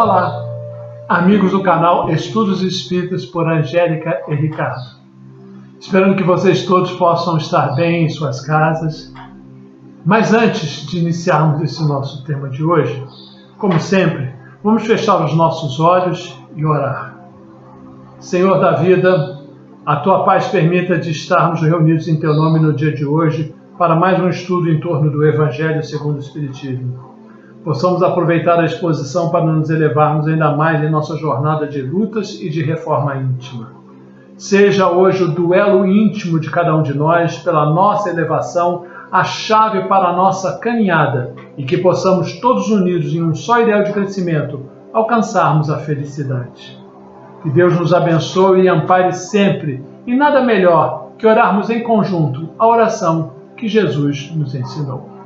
Olá, amigos do canal Estudos Espíritas por Angélica e Ricardo. Esperando que vocês todos possam estar bem em suas casas. Mas antes de iniciarmos esse nosso tema de hoje, como sempre, vamos fechar os nossos olhos e orar. Senhor da vida, a Tua paz permita de estarmos reunidos em Teu nome no dia de hoje para mais um estudo em torno do Evangelho segundo o Espiritismo. Possamos aproveitar a exposição para nos elevarmos ainda mais em nossa jornada de lutas e de reforma íntima. Seja hoje o duelo íntimo de cada um de nós, pela nossa elevação, a chave para a nossa caminhada e que possamos todos unidos em um só ideal de crescimento alcançarmos a felicidade. Que Deus nos abençoe e ampare sempre, e nada melhor que orarmos em conjunto a oração que Jesus nos ensinou.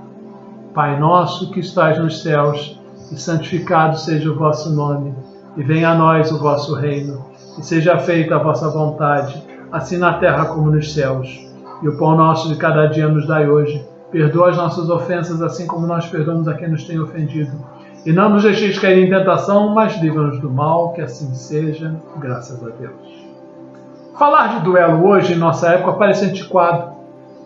Pai nosso que estais nos céus, e santificado seja o vosso nome, e venha a nós o vosso reino, e seja feita a vossa vontade, assim na terra como nos céus. E o pão nosso de cada dia nos dai hoje. Perdoa as nossas ofensas, assim como nós perdoamos a quem nos tem ofendido. E não nos deixeis cair em tentação, mas livra-nos do mal, que assim seja, graças a Deus. Falar de duelo hoje, em nossa época, parece antiquado.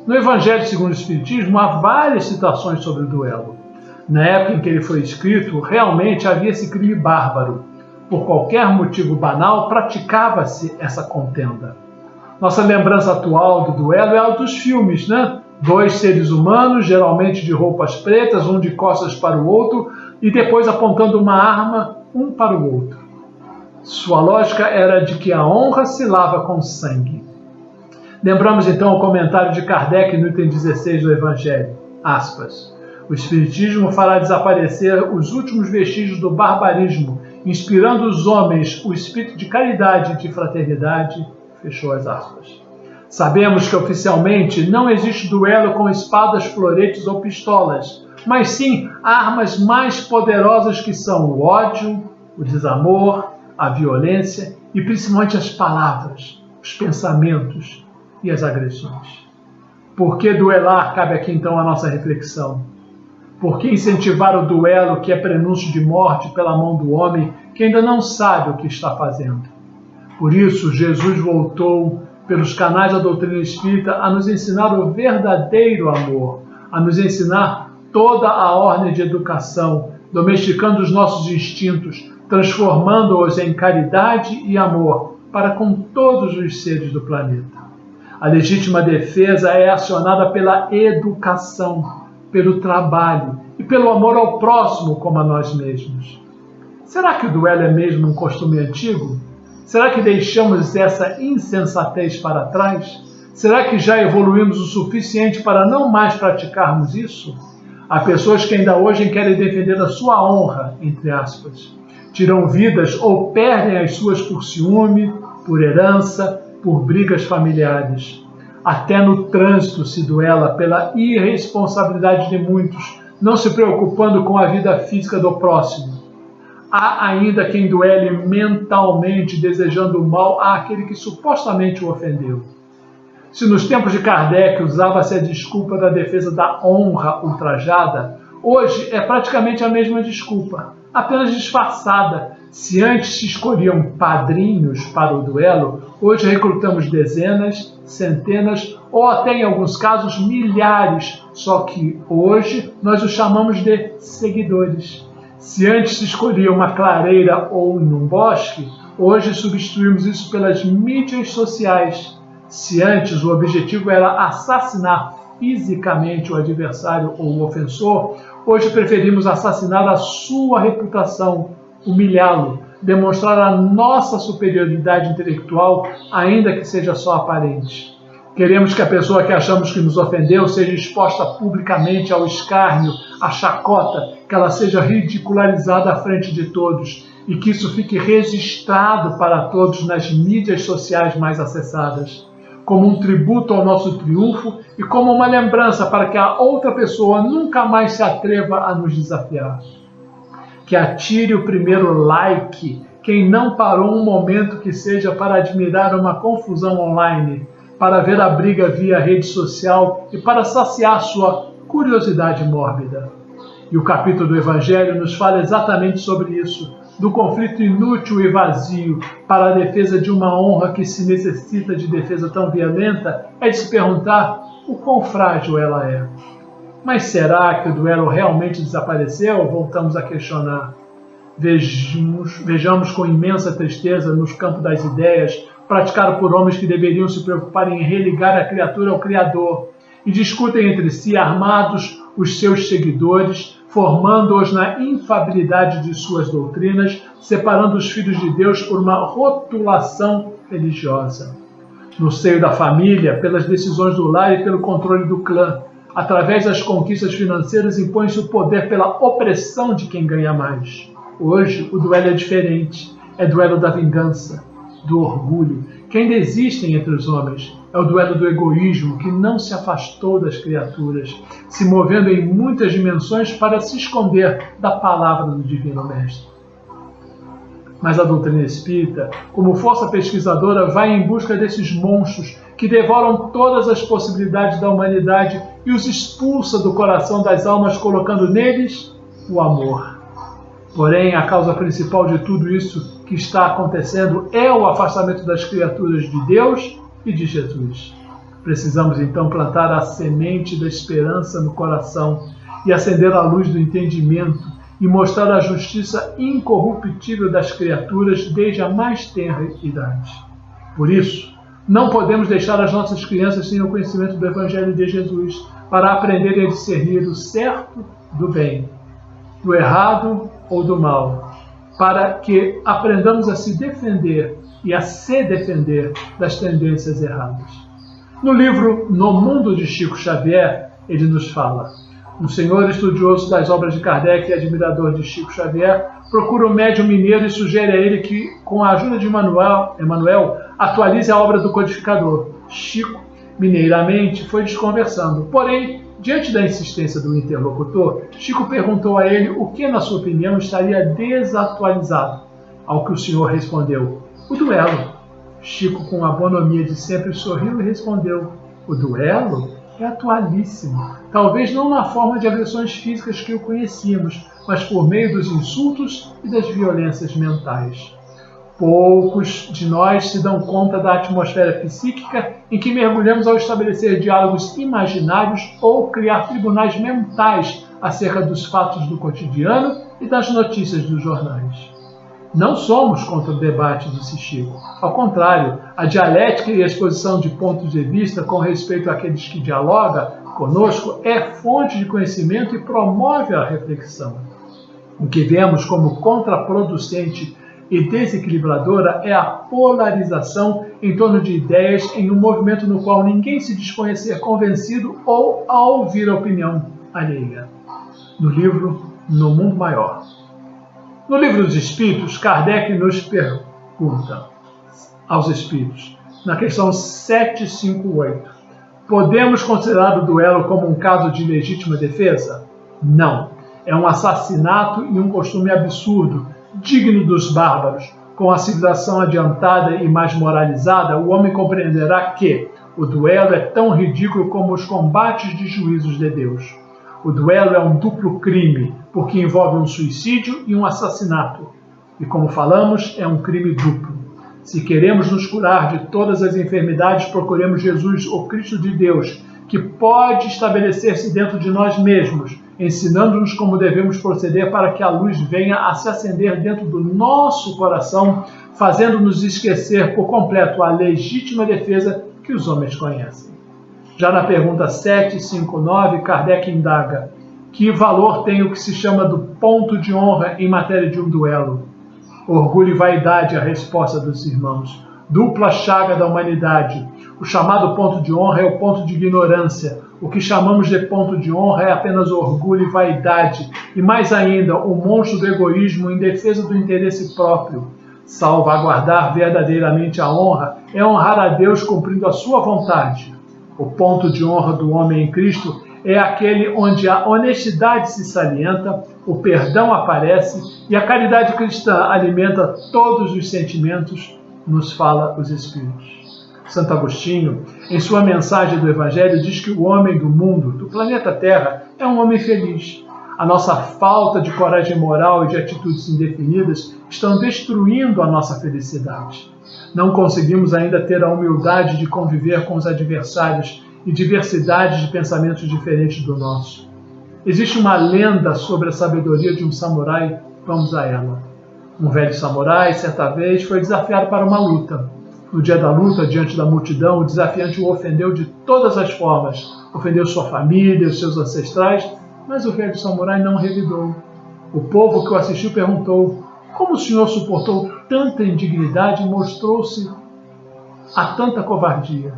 No Evangelho segundo o Espiritismo, há várias citações sobre o duelo. Na época em que ele foi escrito, realmente havia esse crime bárbaro. Por qualquer motivo banal, praticava-se essa contenda. Nossa lembrança atual do duelo é a dos filmes, né? Dois seres humanos, geralmente de roupas pretas, um de costas para o outro, e depois apontando uma arma, um para o outro. Sua lógica era de que a honra se lava com sangue. Lembramos então o comentário de Kardec no item 16 do Evangelho, aspas, o Espiritismo fará desaparecer os últimos vestígios do barbarismo, inspirando os homens o espírito de caridade e de fraternidade, fechou as aspas. Sabemos que oficialmente não existe duelo com espadas, floretes ou pistolas, mas sim armas mais poderosas que são o ódio, o desamor, a violência e principalmente as palavras, os pensamentos e as agressões. Por que duelar? Cabe aqui então a nossa reflexão. Por que incentivar o duelo que é prenúncio de morte pela mão do homem que ainda não sabe o que está fazendo? Por isso, Jesus voltou pelos canais da doutrina espírita a nos ensinar o verdadeiro amor, a nos ensinar toda a ordem de educação, domesticando os nossos instintos, transformando-os em caridade e amor para com todos os seres do planeta. A legítima defesa é acionada pela educação, pelo trabalho e pelo amor ao próximo como a nós mesmos. Será que o duelo é mesmo um costume antigo? Será que deixamos essa insensatez para trás? Será que já evoluímos o suficiente para não mais praticarmos isso? Há pessoas que ainda hoje querem defender a sua honra, entre aspas. Tiram vidas ou perdem as suas por ciúme, por herança, por brigas familiares. Até no trânsito se duela pela irresponsabilidade de muitos, não se preocupando com a vida física do próximo. Há ainda quem duele mentalmente, desejando o mal àquele que supostamente o ofendeu. Se nos tempos de Kardec usava-se a desculpa da defesa da honra ultrajada, hoje é praticamente a mesma desculpa, apenas disfarçada. Se antes se escolhiam padrinhos para o duelo, hoje recrutamos dezenas, centenas ou até em alguns casos milhares, só que hoje nós os chamamos de seguidores. Se antes se escolhia uma clareira ou em um bosque, hoje substituímos isso pelas mídias sociais. Se antes o objetivo era assassinar fisicamente o adversário ou o ofensor, hoje preferimos assassinar a sua reputação, humilhá-lo, demonstrar a nossa superioridade intelectual, ainda que seja só aparente. Queremos que a pessoa que achamos que nos ofendeu seja exposta publicamente ao escárnio, à chacota, que ela seja ridicularizada à frente de todos e que isso fique registrado para todos nas mídias sociais mais acessadas, como um tributo ao nosso triunfo e como uma lembrança para que a outra pessoa nunca mais se atreva a nos desafiar. Que atire o primeiro like quem não parou um momento que seja para admirar uma confusão online, para ver a briga via rede social e para saciar sua curiosidade mórbida. E o capítulo do Evangelho nos fala exatamente sobre isso, do conflito inútil e vazio para a defesa de uma honra que se necessita de defesa tão violenta, é de se perguntar o quão frágil ela é. Mas será que o duelo realmente desapareceu? Voltamos a questionar. Vejamos com imensa tristeza nos campos das ideias, praticado por homens que deveriam se preocupar em religar a criatura ao Criador, e discutem entre si, armados, os seus seguidores, formando-os na infabilidade de suas doutrinas, separando os filhos de Deus por uma rotulação religiosa. No seio da família, pelas decisões do lar e pelo controle do clã, através das conquistas financeiras, impõe-se o poder pela opressão de quem ganha mais. Hoje, o duelo é diferente. É duelo da vingança, do orgulho, que ainda existem entre os homens. É o duelo do egoísmo, que não se afastou das criaturas, se movendo em muitas dimensões para se esconder da palavra do Divino Mestre. Mas a doutrina espírita, como força pesquisadora, vai em busca desses monstros que devoram todas as possibilidades da humanidade e os expulsa do coração das almas, colocando neles o amor. Porém, a causa principal de tudo isso que está acontecendo é o afastamento das criaturas de Deus e de Jesus. Precisamos então plantar a semente da esperança no coração e acender a luz do entendimento e mostrar a justiça incorruptível das criaturas desde a mais tenra idade. Por isso, não podemos deixar as nossas crianças sem o conhecimento do Evangelho de Jesus para aprenderem a discernir o certo do bem, do errado ou do mal, para que aprendamos a se defender e a se defender das tendências erradas. No livro No Mundo de Chico Xavier, ele nos fala: um senhor estudioso das obras de Kardec e admirador de Chico Xavier procura um médium mineiro e sugere a ele que, com a ajuda de Emmanuel, atualize a obra do codificador. Chico, mineiramente, foi desconversando. Porém, diante da insistência do interlocutor, Chico perguntou a ele o que, na sua opinião, estaria desatualizado. Ao que o senhor respondeu: o duelo. Chico, com a bonomia de sempre, sorriu e respondeu: o duelo é atualíssimo, talvez não na forma de agressões físicas que o conhecíamos, mas por meio dos insultos e das violências mentais. Poucos de nós se dão conta da atmosfera psíquica em que mergulhamos ao estabelecer diálogos imaginários ou criar tribunais mentais acerca dos fatos do cotidiano e das notícias dos jornais. Não somos contra o debate, disse Chico. Ao contrário, a dialética e a exposição de pontos de vista com respeito àqueles que dialogam conosco é fonte de conhecimento e promove a reflexão. O que vemos como contraproducente e desequilibradora é a polarização em torno de ideias em um movimento no qual ninguém se dispõe a ser convencido ou a ouvir a opinião alheia. No livro No Mundo Maior. No Livro dos Espíritos, Kardec nos pergunta aos Espíritos, na questão 758, podemos considerar o duelo como um caso de legítima defesa? Não. É um assassinato e um costume absurdo, digno dos bárbaros. Com a civilização adiantada e mais moralizada, o homem compreenderá que o duelo é tão ridículo como os combates de juízos de Deus. O duelo é um duplo crime, porque envolve um suicídio e um assassinato. E como falamos, é um crime duplo. Se queremos nos curar de todas as enfermidades, procuremos Jesus, o Cristo de Deus, que pode estabelecer-se dentro de nós mesmos, ensinando-nos como devemos proceder para que a luz venha a se acender dentro do nosso coração, fazendo-nos esquecer por completo a legítima defesa que os homens conhecem. Já na pergunta 759, Kardec indaga: que valor tem o que se chama do ponto de honra em matéria de um duelo? Orgulho e vaidade, a resposta dos irmãos. Dupla chaga da humanidade. O chamado ponto de honra é o ponto de ignorância. O que chamamos de ponto de honra é apenas orgulho e vaidade. E mais ainda, o monstro do egoísmo em defesa do interesse próprio. Salvaguardar verdadeiramente a honra é honrar a Deus cumprindo a sua vontade. O ponto de honra do homem em Cristo é aquele onde a honestidade se salienta, o perdão aparece e a caridade cristã alimenta todos os sentimentos, nos fala os Espíritos. Santo Agostinho, em sua mensagem do Evangelho, diz que o homem do mundo, do planeta Terra, é um homem feliz. A nossa falta de coragem moral e de atitudes indefinidas estão destruindo a nossa felicidade. Não conseguimos ainda ter a humildade de conviver com os adversários e diversidade de pensamentos diferentes do nosso. Existe uma lenda sobre a sabedoria de um samurai, vamos a ela. Um velho samurai, certa vez, foi desafiado para uma luta. No dia da luta, diante da multidão, o desafiante o ofendeu de todas as formas. Ofendeu sua família, os seus ancestrais, mas o velho samurai não revidou. O povo que o assistiu perguntou: como o senhor suportou tanta indignidade e mostrou-se a tanta covardia?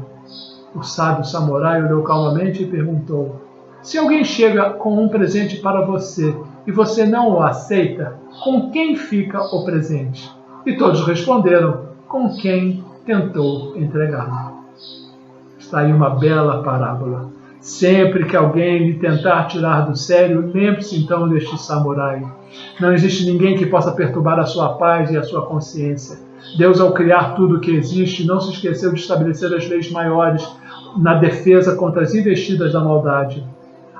O sábio samurai olhou calmamente e perguntou: se alguém chega com um presente para você e você não o aceita, com quem fica o presente? E todos responderam: com quem tentou entregá-lo. Está aí uma bela parábola. Sempre que alguém lhe tentar tirar do sério, lembre-se então deste samurai. Não existe ninguém que possa perturbar a sua paz e a sua consciência. Deus, ao criar tudo o que existe, não se esqueceu de estabelecer as leis maiores na defesa contra as investidas da maldade.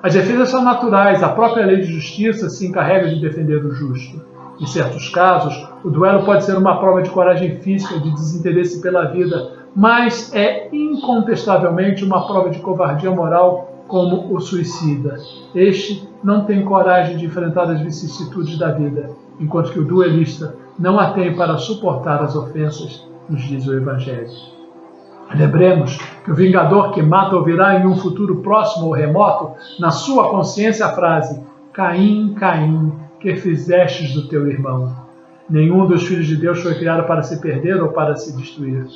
As defesas são naturais, a própria lei de justiça se encarrega de defender o justo. Em certos casos, o duelo pode ser uma prova de coragem física, de desinteresse pela vida, mas é incontestavelmente uma prova de covardia moral, como o suicida. Este não tem coragem de enfrentar as vicissitudes da vida, enquanto que o duelista não a tem para suportar as ofensas, nos diz o Evangelho. Lembremos que o vingador que mata ouvirá em um futuro próximo ou remoto, na sua consciência, a frase: Caim, Caim, que fizestes do teu irmão? Nenhum dos filhos de Deus foi criado para se perder ou para se destruir.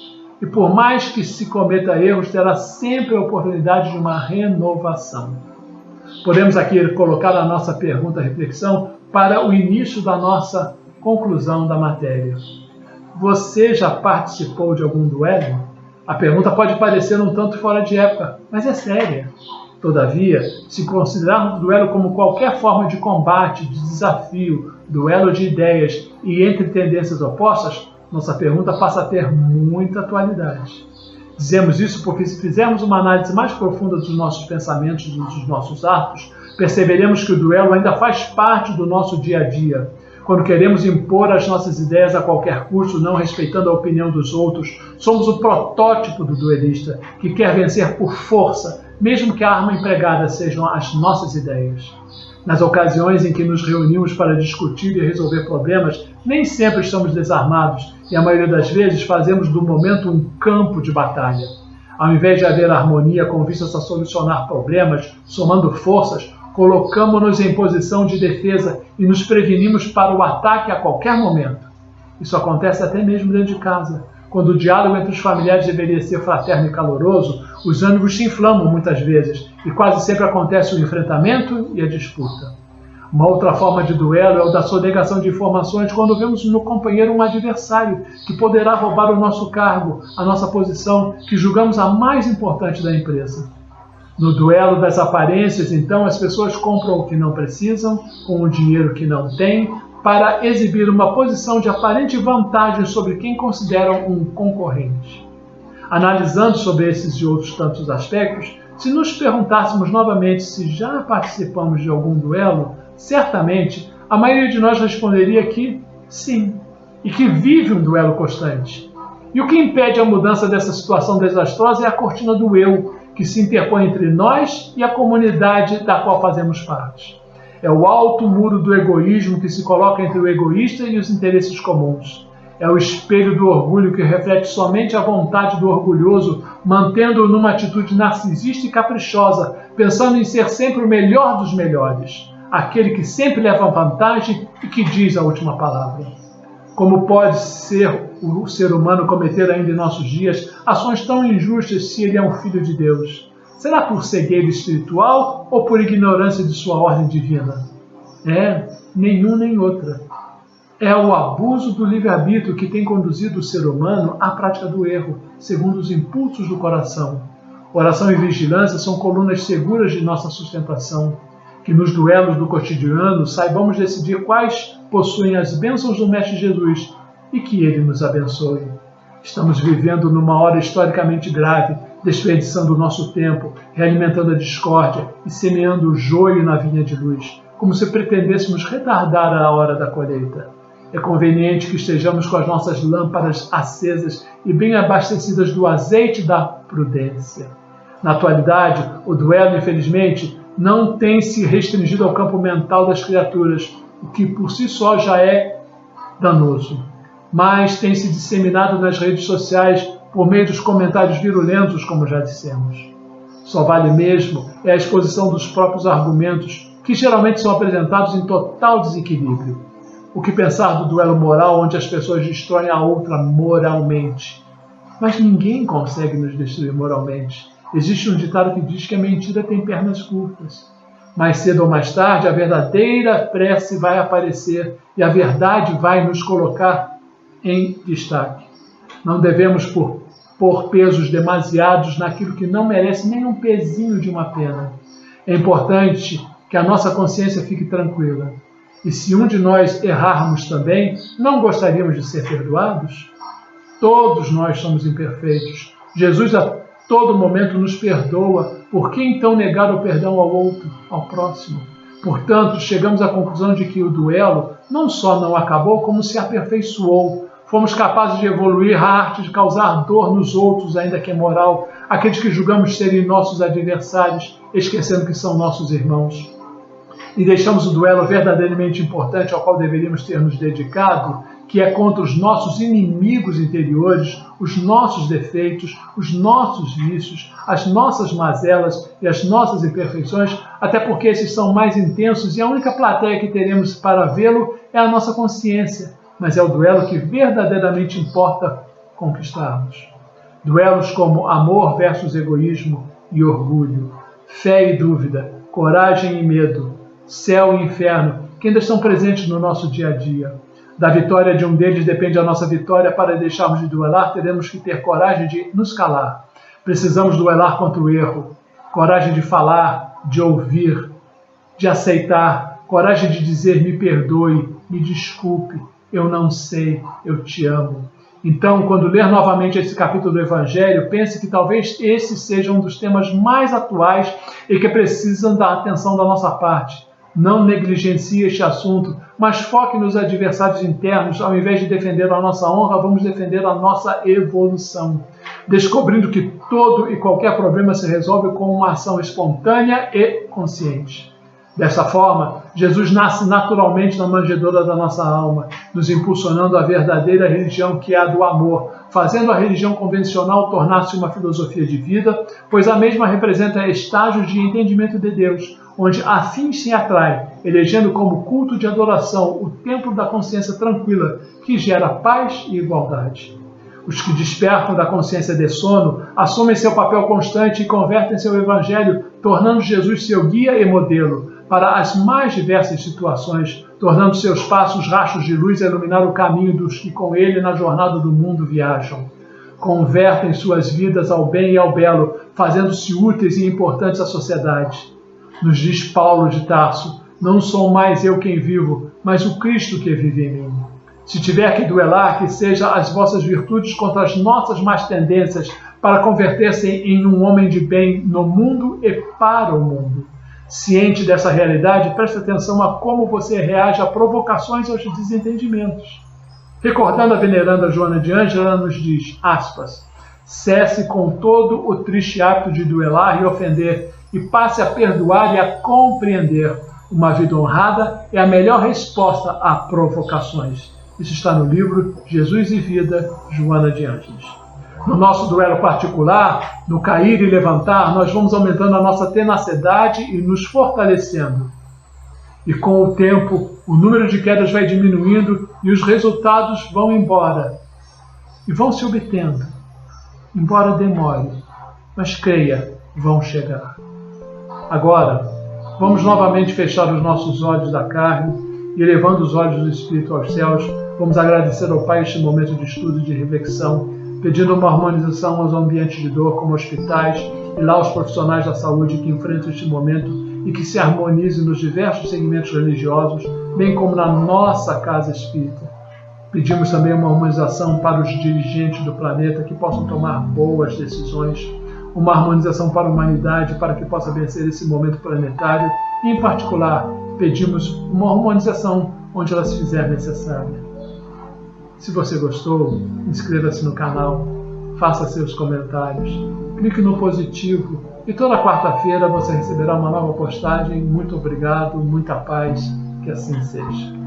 E por mais que se cometa erros, terá sempre a oportunidade de uma renovação. Podemos aqui colocar a nossa pergunta-reflexão para o início da nossa conclusão da matéria. Você já participou de algum duelo? A pergunta pode parecer um tanto fora de época, mas é séria. Todavia, se considerarmos o duelo como qualquer forma de combate, de desafio, duelo de ideias e entre tendências opostas, nossa pergunta passa a ter muita atualidade. Dizemos isso porque, se fizermos uma análise mais profunda dos nossos pensamentos e dos nossos atos, perceberemos que o duelo ainda faz parte do nosso dia a dia. Quando queremos impor as nossas ideias a qualquer custo, não respeitando a opinião dos outros, somos o protótipo do duelista, que quer vencer por força, mesmo que a arma empregada sejam as nossas ideias. Nas ocasiões em que nos reunimos para discutir e resolver problemas, nem sempre estamos desarmados e, a maioria das vezes, fazemos do momento um campo de batalha. Ao invés de haver harmonia com vistas a solucionar problemas, somando forças, colocamos-nos em posição de defesa e nos prevenimos para o ataque a qualquer momento. Isso acontece até mesmo dentro de casa. Quando o diálogo entre os familiares deveria ser fraterno e caloroso, os ânimos se inflamam muitas vezes e quase sempre acontece o enfrentamento e a disputa. Uma outra forma de duelo é o da sonegação de informações quando vemos no companheiro um adversário que poderá roubar o nosso cargo, a nossa posição, que julgamos a mais importante da empresa. No duelo das aparências, então, as pessoas compram o que não precisam, com o dinheiro que não têm, para exibir uma posição de aparente vantagem sobre quem consideram um concorrente. Analisando sobre esses e outros tantos aspectos, se nos perguntássemos novamente se já participamos de algum duelo, certamente a maioria de nós responderia que sim, e que vive um duelo constante. E o que impede a mudança dessa situação desastrosa é a cortina do eu, que se interpõe entre nós e a comunidade da qual fazemos parte. É o alto muro do egoísmo que se coloca entre o egoísta e os interesses comuns. É o espelho do orgulho que reflete somente a vontade do orgulhoso, mantendo-o numa atitude narcisista e caprichosa, pensando em ser sempre o melhor dos melhores, aquele que sempre leva vantagem e que diz a última palavra. Como pode ser o ser humano cometer ainda em nossos dias ações tão injustas se ele é um filho de Deus? Será por cegueira espiritual ou por ignorância de sua ordem divina? Nenhum nem outra. É o abuso do livre-arbítrio que tem conduzido o ser humano à prática do erro, segundo os impulsos do coração. Oração e vigilância são colunas seguras de nossa sustentação. Que nos duelos do cotidiano saibamos decidir quais possuem as bênçãos do Mestre Jesus e que Ele nos abençoe. Estamos vivendo numa hora historicamente grave, desperdiçando o nosso tempo, realimentando a discórdia e semeando o joio na vinha de luz. como se pretendêssemos retardar a hora da colheita. É conveniente que estejamos com as nossas lâmpadas acesas e bem abastecidas do azeite da prudência. Na atualidade, o duelo, infelizmente, não tem se restringido ao campo mental das criaturas, o que por si só já é danoso, mas tem se disseminado nas redes sociais por meio dos comentários virulentos, como já dissemos. Só vale mesmo a exposição dos próprios argumentos, que geralmente são apresentados em total desequilíbrio. O que pensar do duelo moral, onde as pessoas destroem a outra moralmente? Mas ninguém consegue nos destruir moralmente. Existe um ditado que diz que a mentira tem pernas curtas. Mais cedo ou mais tarde, a verdadeira prece vai aparecer e a verdade vai nos colocar em destaque. Não devemos pôr pesos demasiados naquilo que não merece nem um pezinho de uma pena. É importante que a nossa consciência fique tranquila. E se um de nós errarmos também, não gostaríamos de ser perdoados? Todos nós somos imperfeitos. Jesus a todo momento nos perdoa. Por que então negar o perdão ao outro, ao próximo? Portanto, chegamos à conclusão de que o duelo não só não acabou, como se aperfeiçoou. Fomos capazes de evoluir a arte de causar dor nos outros, ainda que é moral, aqueles que julgamos serem nossos adversários, esquecendo que são nossos irmãos. E deixamos o duelo verdadeiramente importante ao qual deveríamos ter nos dedicado, que é contra os nossos inimigos interiores, os nossos defeitos, os nossos vícios, as nossas mazelas e as nossas imperfeições, até porque esses são mais intensos e a única plateia que teremos para vê-lo é a nossa consciência. Mas é o duelo que verdadeiramente importa conquistarmos. Duelos como amor versus egoísmo e orgulho, fé e dúvida, coragem e medo, céu e inferno, que ainda estão presentes no nosso dia a dia. Da vitória de um deles depende a nossa vitória. Para deixarmos de duelar, teremos que ter coragem de nos calar. Precisamos duelar contra o erro, coragem de falar, de ouvir, de aceitar, coragem de dizer me perdoe, me desculpe, eu não sei, eu te amo. Então, quando ler novamente esse capítulo do Evangelho, pense que talvez esse seja um dos temas mais atuais e que precisam da atenção da nossa parte. Não negligencie este assunto, mas foque nos adversários internos. Ao invés de defender a nossa honra, vamos defender a nossa evolução, descobrindo que todo e qualquer problema se resolve com uma ação espontânea e consciente. Dessa forma, Jesus nasce naturalmente na manjedoura da nossa alma, nos impulsionando à verdadeira religião que é a do amor, fazendo a religião convencional tornar-se uma filosofia de vida, pois a mesma representa estágios de entendimento de Deus, onde a fim se atrai, elegendo como culto de adoração o templo da consciência tranquila, que gera paz e igualdade. Os que despertam da consciência de sono assumem seu papel constante e convertem-se ao Evangelho, tornando Jesus seu guia e modelo para as mais diversas situações, tornando seus passos rastros de luz a iluminar o caminho dos que com ele na jornada do mundo viajam. Convertem suas vidas ao bem e ao belo, fazendo-se úteis e importantes à sociedade. Nos diz Paulo de Tarso, não sou mais eu quem vivo, mas o Cristo que vive em mim. Se tiver que duelar, que seja as vossas virtudes contra as nossas más tendências, para converter-se em um homem de bem no mundo e para o mundo. Ciente dessa realidade, preste atenção a como você reage a provocações e aos desentendimentos. Recordando a veneranda Joana de Ângela, ela nos diz, aspas, cesse com todo o triste hábito de duelar e ofender, e passe a perdoar e a compreender. Uma vida honrada é a melhor resposta a provocações. Isso está no livro Jesus e Vida, Joana de Ângeles. No nosso duelo particular, no cair e levantar, nós vamos aumentando a nossa tenacidade e nos fortalecendo. E com o tempo, o número de quedas vai diminuindo e os resultados vão embora. E vão se obtendo. Embora demore, mas creia, vão chegar. Agora, vamos novamente fechar os nossos olhos da carne e, elevando os olhos do Espírito aos céus, vamos agradecer ao Pai este momento de estudo e de reflexão, pedindo uma harmonização aos ambientes de dor, como hospitais, e lá aos profissionais da saúde que enfrentam este momento e que se harmonize nos diversos segmentos religiosos, bem como na nossa casa espírita. Pedimos também uma harmonização para os dirigentes do planeta que possam tomar boas decisões, uma harmonização para a humanidade para que possa vencer esse momento planetário e, em particular, pedimos uma harmonização onde ela se fizer necessária. Se você gostou, inscreva-se no canal, faça seus comentários, clique no positivo e toda quarta-feira você receberá uma nova postagem. Muito obrigado, muita paz, que assim seja.